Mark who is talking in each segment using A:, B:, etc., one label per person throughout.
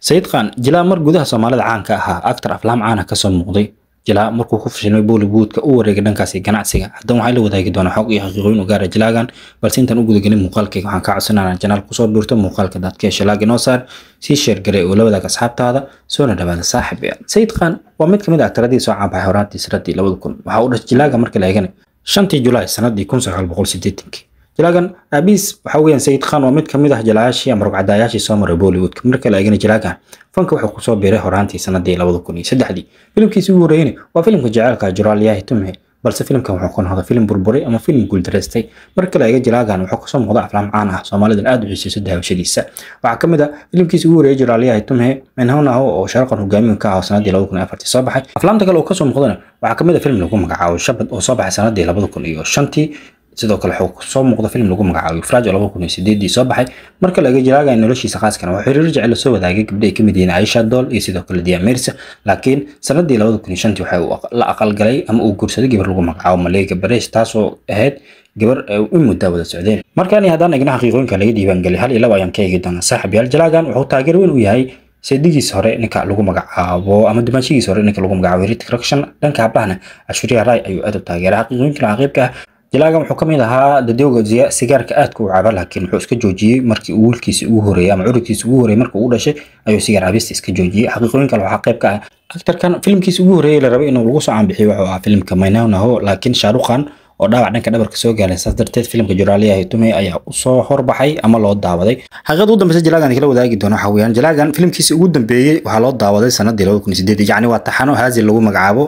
A: سيد خان جلا مر gudaha Soomaalida caanka ahaa actor aflaam caan ah ka soo muuqday jila markuu ku fashilmay Bollywood-ka uu wareegay dhankaas ganacsiga haddana waxay la wadaagi doonaa xog iyo xaqiiqooyin u gaar ah jilaagan balse intaan u gudagelin muuqaalkayga waxaan ka codsanaynaa channel ku soo biirto muuqaalka dadka shalaagi noo saar si share garay oo la wadaaga asxaabtaada soo dhawaada saaxiib Sayid Khan waa mid kamid ah actoradii soo caan baxay horaantii sanadii 2000 waxa uu dhashay jilaaga markii la eegay 5 July sanadii 1980 jilaagan abis waxa weeyaan Sayid Khan waa mid kamid ah jilaayaashii ama rugcadayaashii soo maray Bollywood markii la eegay jilaagan fanka wuxuu ku soo biiray horaantii sanadii 2003 filimkiisa ugu horeeyay waa filimka jacaylka Juraliyahi Tumhe balse filimkan wuxuu noqday filim burburay ama filim guul dareystay markii la eegay jilaagan wuxuu ka soo muuqday aflaam caan ah Soomaalida aad u xiiseeyo daawashadiisa waxa kamid ah filimkiisa ugu horeeyay Juraliyahi Tumhe manhawna oo sharqan hogaamiye ka ah sanadii 2004 soo baxay aflaamta kale oo ka soo muuqdana waxa kamid ah filim lagu magacaabo Shabad oo soo baxay sanadii 2005 sidoo kale wuxuu soo muuqday film lagu magacaabo Ifraaj 2008 soo baxay marka la eegay jilaaga noloshiisa khaaska ah wuxuu xiriir jecel soo wadaagay gabdhaha kamid yihiin Aisha Doll iyo sidoo kale Dia Mirza laakiin sanadii 2005 waxa uu la aqal galay ama uu guursaday gabar lagu magacaabo Malayka Baresh taasoo ahayd gabar u muddo wada socdeen markaan hadaan eegna xaqiiqooyinka laga diiwaan galay hal ilaa ayaan ka eegi doonaa saaxiibayaal jilaagan wuxuu taageer weyn u yahay saydigiisa hore ninka lagu magacaabo ama dumaashigiisa hore ninka lagu magacaabo Hrithik Roshan dhanka hablaana Aishwarya Rai ayuu aad u taageeray xaqiiqooyinka qaybka jilaagan wuxuu kamid ahaa dadowga sigaarka aad ku caaba laakiin wuxuu iska joojiyay markii uu wiilkiisa ugu horeeyay ama ururkiisa ugu horeeyay markii uu dhashay ayuu sigaar cabista iska joojiyay xaqiiqooyinka waxa qayb ka ah actorkan filimkiisa ugu horeeyay la rabay inuu lagu soo caanbixiyo wuxuu ahaa filimka Maynawna laakiin Shah Rukh Khan oo dhaawac dhanka dhabarka soo gaaray saas darteed filimka Juraliyahi Tumhe ayaa u soo horbaxay ama loo daawaday xaqiiqada ugu dambeysay jilaagan kala wadaagi doona waxa weeyaan jilaagan filimkiisa ugu dambeeyay waxa loo daawaday sanadii 2008 yacni waa taxano haazil lagu magacaabo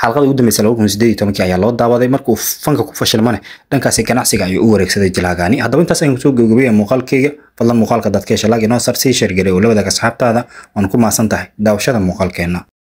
A: xalqada ugu dambeysay 2018 ayaa loo daawaday markuu fanka ku fashilmay dhankaas ganacsiga ayuu u wareegsaday jilaagani haddaba intaas ayaan soo gabagabay muuqaalkayga fadlan muuqaalka dadka shalaagi noo saar si share garay oo la wadaaga asxaabtaada waan ku maasan tahay daawashada muuqaalkeena